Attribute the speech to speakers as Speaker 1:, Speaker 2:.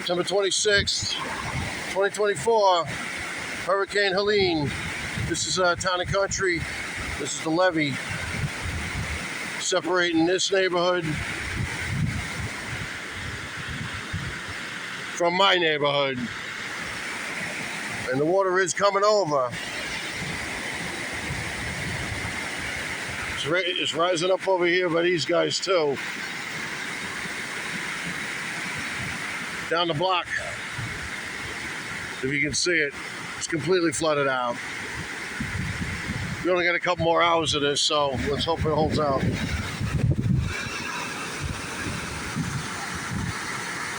Speaker 1: September 26th, 2024, Hurricane Helene. This is Town and Country. This is the levee separating this neighborhood from my neighborhood. And the water is coming over. It's rising up over here by these guys too. Down the block, if you can see it, it's completely flooded out. We only got a couple more hours of this, so let's hope it holds out.